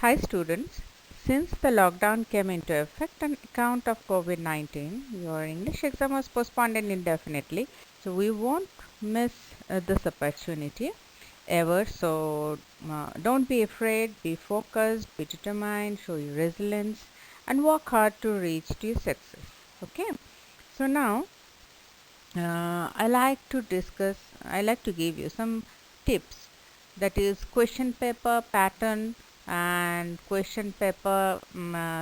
Hi students, since the lockdown came into effect on account of COVID-19, your English exam was postponed indefinitely. So we won't miss this opportunity ever. So don't be afraid, be focused, be determined, show your resilience and work hard to reach to your success. Okay. So now I like to give you some tips, that is question paper pattern and question paper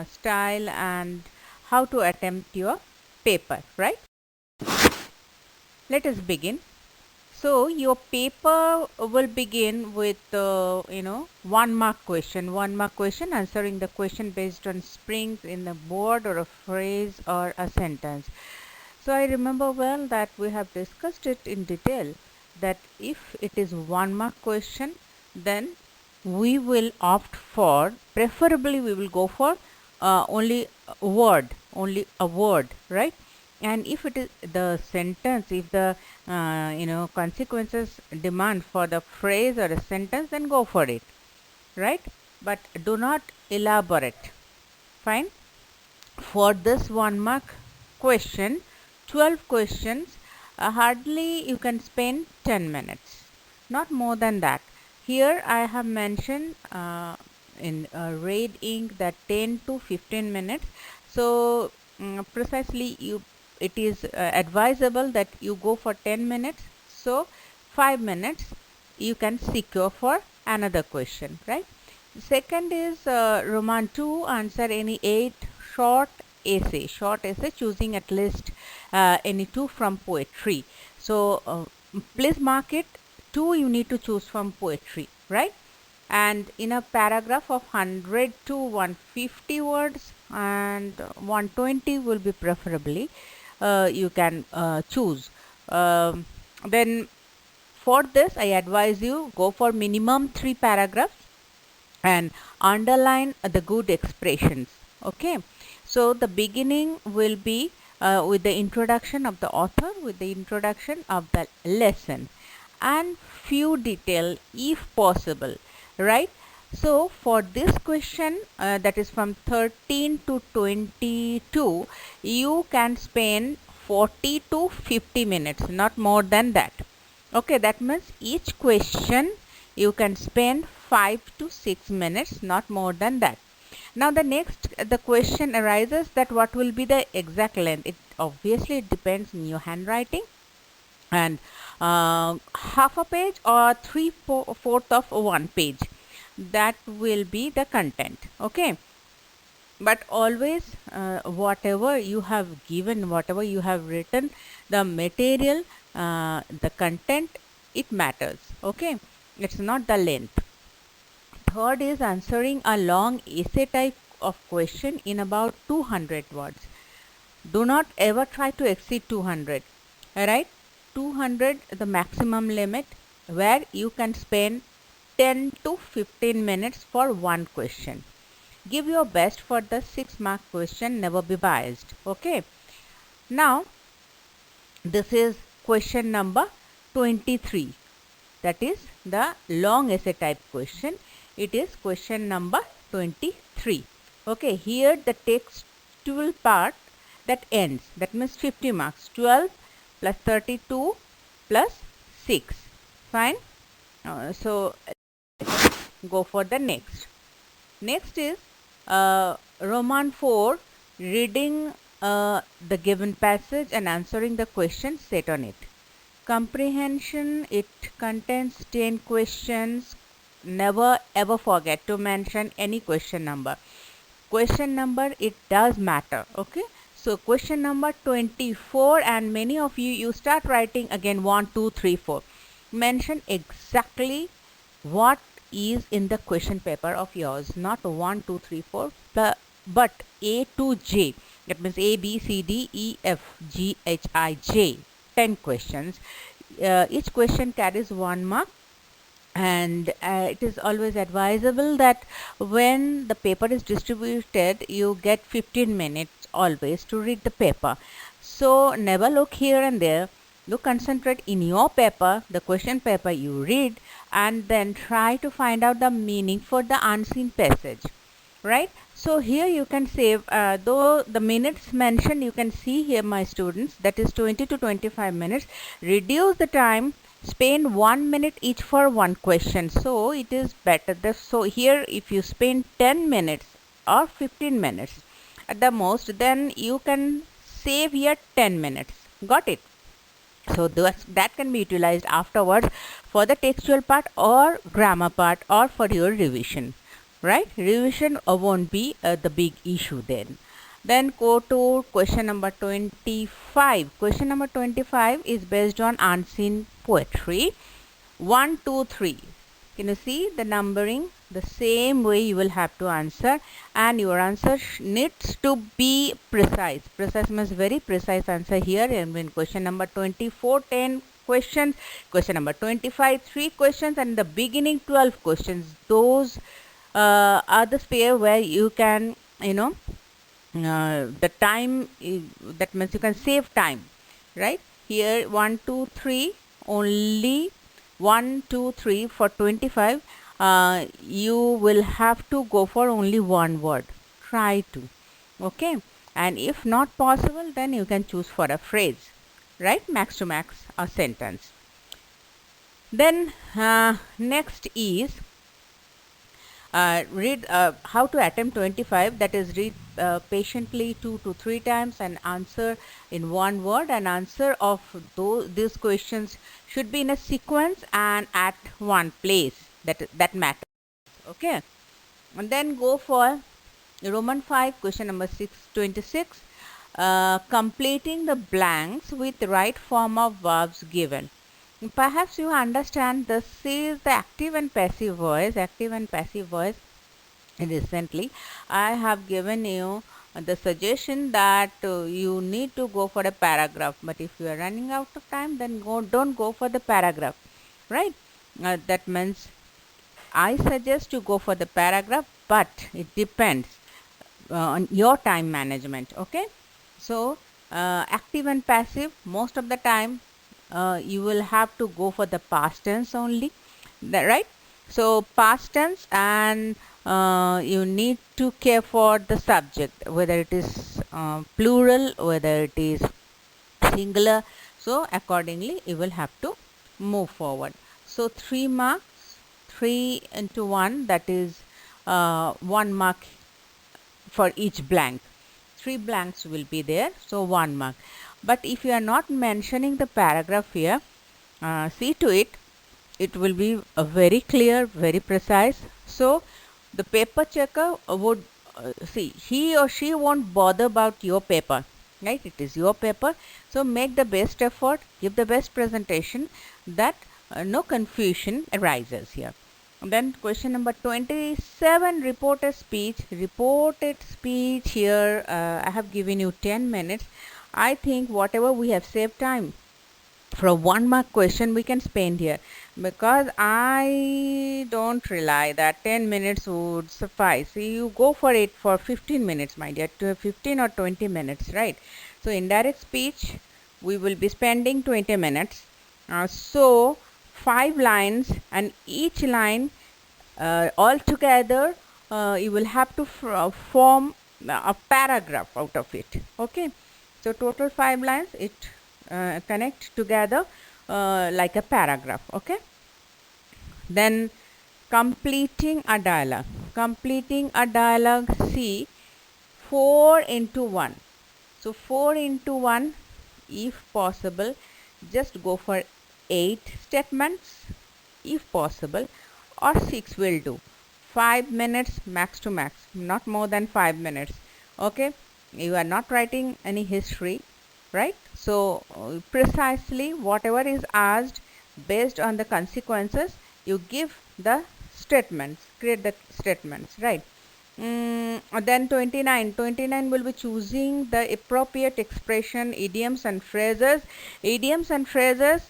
style and how to attempt your paper, right? Let us begin. So your paper will begin with 1 mark question answering the question based on springs in a word or a phrase or a sentence. So I remember well that we have discussed it in detail, that if it is 1 mark question, then we will opt for, preferably we will go for only a word, right? And if it is the sentence, if the consequences demand for the phrase or a sentence, then go for it, right? But do not elaborate. Fine. For this 1 mark question, 12 questions, hardly you can spend 10 minutes, not more than that. Here I have mentioned in red ink that 10 to 15 minutes. So precisely it is advisable that you go for 10 minutes. So 5 minutes you can secure for another question, right? Second is Roman 2, answer any 8 short essay choosing at least any 2 from poetry. So please mark it, 2 you need to choose from poetry, right? And in a paragraph of 100 to 150 words, and 120 will be preferably you can choose. Then for this I advise you go for minimum 3 paragraphs and underline the good expressions. Okay, so the beginning will be with the introduction of the author, with the introduction of the lesson, and few detail if possible, right? So for this question, that is from 13 to 22, you can spend 40 to 50 minutes, not more than that. Okay, that means each question you can spend 5 to 6 minutes, not more than that. Now the question arises that what will be the exact length. It obviously depends on your handwriting, and half a page or 3/4 of 1 page, that will be the content. Okay, but always whatever you have given, whatever you have written, the material, the content, it matters. Okay, it's not the length. Third is answering a long essay type of question in about 200 words. Do not ever try to exceed 200. Alright, 200 the maximum limit, where you can spend 10 to 15 minutes for one question. Give your best for the 6 mark question, never be biased. Okay, now this is question number 23, that is the long essay type question. It is question number 23. Okay, here the textual part that ends, that means 50 marks, 12 plus 32 plus 6. Fine. So go for the next. Next is Roman 4, reading the given passage and answering the questions set on it. Comprehension, it contains 10 questions. Never ever forget to mention any question number. Question number, it does matter. Okay, so question number 24, and many of you start writing again 1 2 3 4. Mention exactly what is in the question paper of yours, not 1 2 3 4, but A to J, that means A B C D E F G H I J, 10 questions. Each question carries 1 mark, and it is always advisable that when the paper is distributed, you get 15 minutes always to read the paper. So never look here and there. You concentrate in your paper, the question paper you read, and then try to find out the meaning for the unseen passage. right? So here you can save, though the minutes mentioned, you can see here, my students, that is 20 to 25 minutes. Reduce the time, spend 1 minute each for one question, so it is better. So here if you spend 10 minutes or 15 minutes at the most, then you can save here 10 minutes. Got it? So that can be utilized afterwards for the textual part or grammar part or for your revision, right? Revision won't be the big issue then go to question number 25. Question number 25 is based on unseen poetry. 1 2 3. Can you see the numbering? The same way you will have to answer, and your answer needs to be precise. Precise means very precise answer here. And in question number 24, 10 questions, question number 25, 3 questions, and the beginning 12 questions. Those are the sphere where you can, the time that means you can save time, right? Here 1 2 3, only 1 2 3 for 25. You will have to go for only one word. Try to, okay? And if not possible, then you can choose for a phrase, right? Max to max a sentence. Then next is read how to attempt 25, that is read patiently 2 to 3 times and answer in one word, and answer of these questions should be in a sequence and at one place, that matters, okay? And then go for Roman 5, question number 26, completing the blanks with the right form of verbs given. Perhaps you understand this is the active and passive voice. Active and passive voice. Recently, I have given you the suggestion that you need to go for a paragraph. But if you are running out of time, then don't go for the paragraph, right? That means I suggest you go for the paragraph, but it depends on your time management, okay? So active and passive, most of the time you will have to go for the past tense only, right? So past tense, and you need to care for the subject, whether it is plural, whether it is singular. So accordingly you will have to move forward. So 3 marks, 3 into 1, that is 1 mark for each blank. 3 blanks will be there, so 1 mark. But if you are not mentioning the paragraph here, see to it, it will be very clear, very precise. So the paper checker would see, he or she won't bother about your paper, right? It is your paper, so make the best effort, give the best presentation, that no confusion arises here. And then question number 27, reported speech. Reported speech here, I have given you 10 minutes. I think whatever we have saved time for a 1 mark question we can spend here, because I don't rely that 10 minutes would suffice. You go for it for 15 minutes, my dear, to 15 or 20 minutes, right? So indirect speech we will be spending 20 minutes. So 5 lines, and each line all together you will have to form a paragraph out of it, okay? So total 5 lines, it connect together like a paragraph, okay? Then completing a dialogue. Completing a dialogue, see, 4 into 1. So 4 into 1, if possible, just go for 8 statements, if possible, or 6 will do. 5 minutes max to max, not more than 5 minutes, okay? You are not writing any history, right? So precisely whatever is asked, based on the consequences, you give the statements, create the statements, right? Then 29 will be choosing the appropriate expression, idioms and phrases. Idioms and phrases,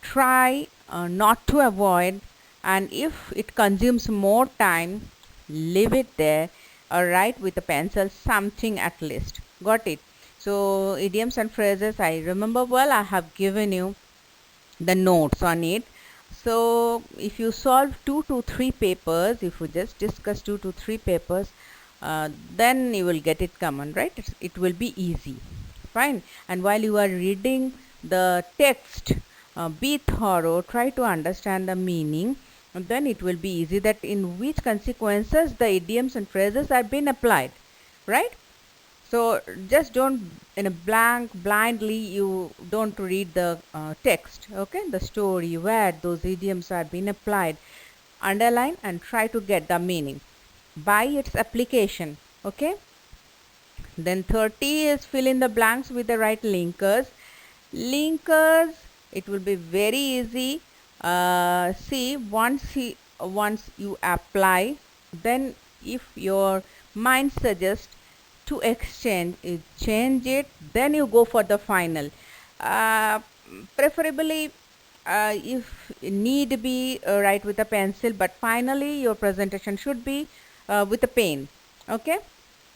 try not to avoid, and if it consumes more time, leave it there, or write with a pencil something at least. Got it? So idioms and phrases, I remember well, I have given you the notes on it. So if you solve 2 to 3 papers, if you just discuss 2 to 3 papers, then you will get it common, right? It will be easy. Fine. And while you are reading the text, be thorough, try to understand the meaning, and then it will be easy that in which consequences the idioms and phrases are being applied, right? So just don't in a blindly you don't read the text, okay, the story where those idioms are being applied. Underline and try to get the meaning by its application, okay. Then 30 is fill in the blanks with the right linkers. Linkers, it will be very easy. See, once you apply, then if your mind suggests to change it, then you go for the final. Preferably, if need be, write with a pencil, but finally your presentation should be with a pen, okay.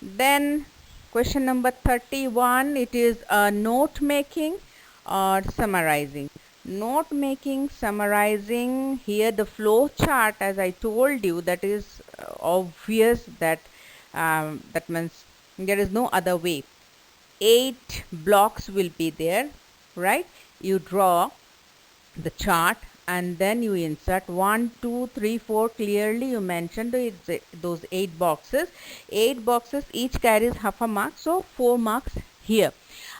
Then question number 31, it is note making or summarizing. Note making, summarizing, here the flow chart, as I told you, that is obvious, that that means there is no other way. 8 blocks will be there, right? You draw the chart and then you insert 1 2 3 4. Clearly you mentioned those 8 boxes. 8 boxes each carries half a mark, so 4 marks here.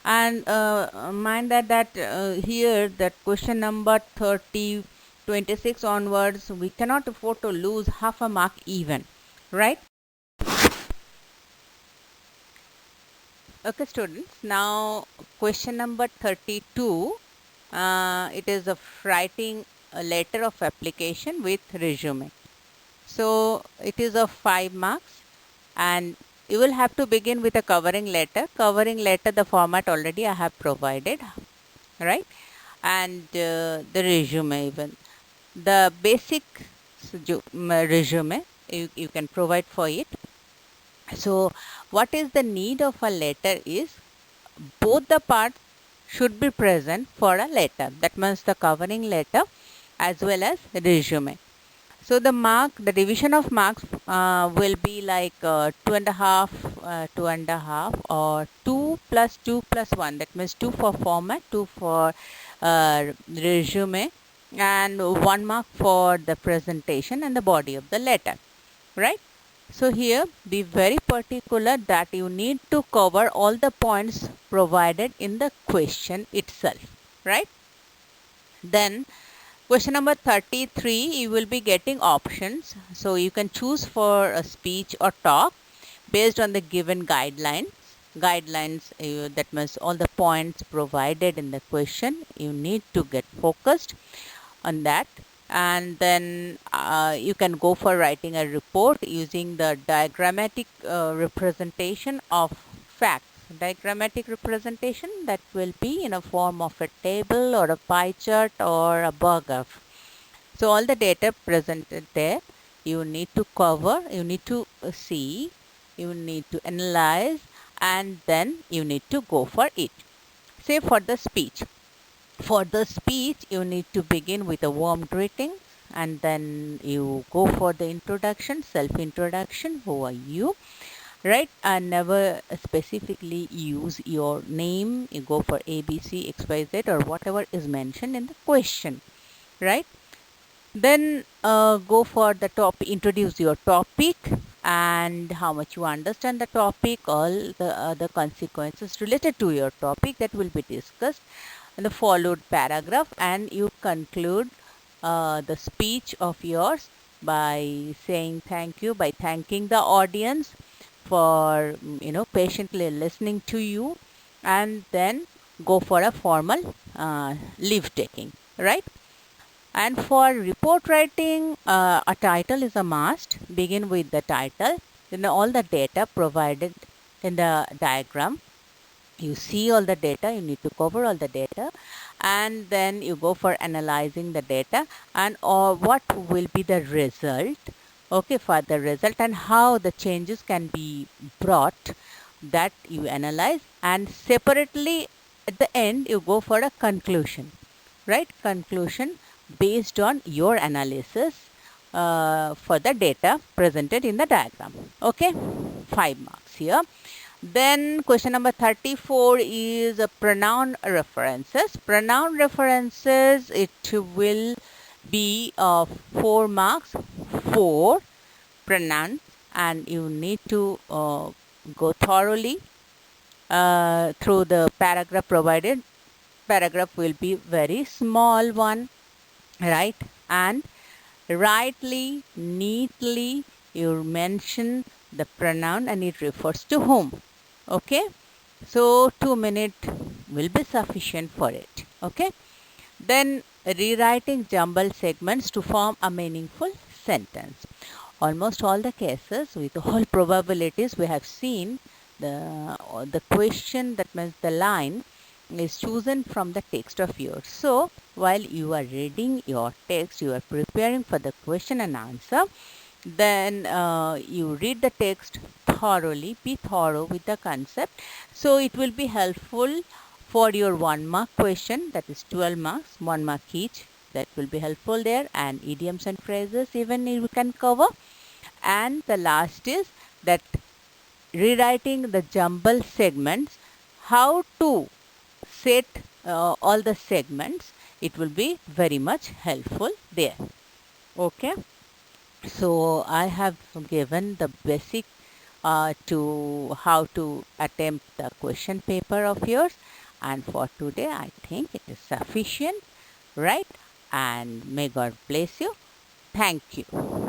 And mind that here that question number 30 26 onwards, we cannot afford to lose half a mark even, right? Okay students, now question number 32, it is of writing a letter of application with resume. So it is of 5 marks and you will have to begin with a covering letter. Covering letter, the format already I have provided, right? And the resume even. The basic resume you can provide for it. So what is the need of a letter is both the parts should be present for a letter. That means the covering letter as well as resume. So the division of marks will be like 2.5, or 2 plus 2 plus 1. That means 2 for format, 2 for resume, and 1 mark for the presentation and the body of the letter, right? So here be very particular that you need to cover all the points provided in the question itself, right? Then question number 33, you will be getting options. So you can choose for a speech or talk based on the given guidelines. That means all the points provided in the question, you need to get focused on that. And then you can go for writing a report using the diagrammatic representation of facts. Diagrammatic representation that will be in a form of a table or a pie chart or a bar graph. So all the data presented there, you need to cover, you need to see, you need to analyze, and then you need to go for it. Say for the speech. For the speech, you need to begin with a warm greeting and then you go for the introduction, self-introduction, who are you, right? And never specifically use your name. You go for ABC, XYZ or whatever is mentioned in the question, right? Then go for the topic, introduce your topic and how much you understand the topic, all the other consequences related to your topic that will be discussed in the followed paragraph, and you conclude the speech of yours by saying thank you, by thanking the audience for patiently listening to you, and then go for a formal leave taking, right? And for report writing, a title is a must. Begin with the title, then all the data provided in the diagram. You see all the data, you need to cover all the data, and then you go for analyzing the data and what will be the result, okay, for the result and how the changes can be brought, that you analyze, and separately at the end you go for a conclusion, right? Conclusion based on your analysis for the data presented in the diagram. Okay, 5 marks here. Then question number 34 is pronoun references. Pronoun references, it will be 4 marks, 4 pronouns, and you need to go thoroughly through the paragraph provided. Paragraph will be very small one, right? And rightly, neatly, you mention the pronoun and it refers to whom. Okay, so 2 minutes will be sufficient for it. Okay, then rewriting jumbled segments to form a meaningful sentence. Almost all the cases, with all probabilities, we have seen the question, that means the line, is chosen from the text of yours. So while you are reading your text, you are preparing for the question and answer, then you read the text thoroughly, be thorough with the concept. So it will be helpful for your 1 mark question, that is 12 marks, 1 mark each. That will be helpful there, and idioms and phrases even you can cover. And the last is that rewriting the jumble segments, how to set all the segments, it will be very much helpful there. Okay, so I have given the basic to how to attempt the question paper of yours, and for today I think it is sufficient, right? And may God bless you. Thank you.